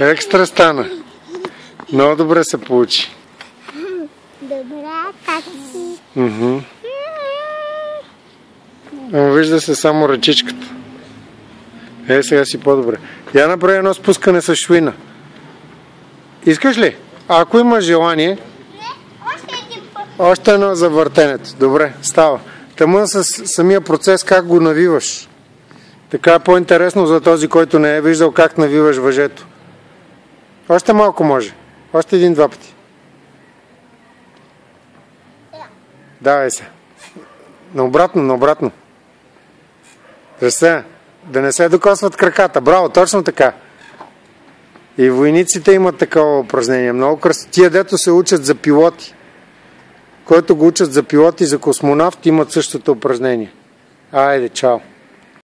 Екстра стана. Много добре се получи. Добре, такси. Вижда се само ръчичката. Сега си по-добре. Я направи едно спускане с швина. Искаш ли? Ако имаш желание. Не, още един път. Още едно за въртенето. Добре, става. Тъмън с самия процес как го навиваш. Така е по-интересно за този, който не е виждал как навиваш въжето. Още малко може. Още един-два пъти. Давай се. Наобратно, наобратно. Да не се докосват краката. Браво, точно така. И войниците имат такова упражнение. Много красиво. Тия дето се учат за пилоти. Който го учат за пилоти, за космонавт, имат същото упражнение. Айде, чао.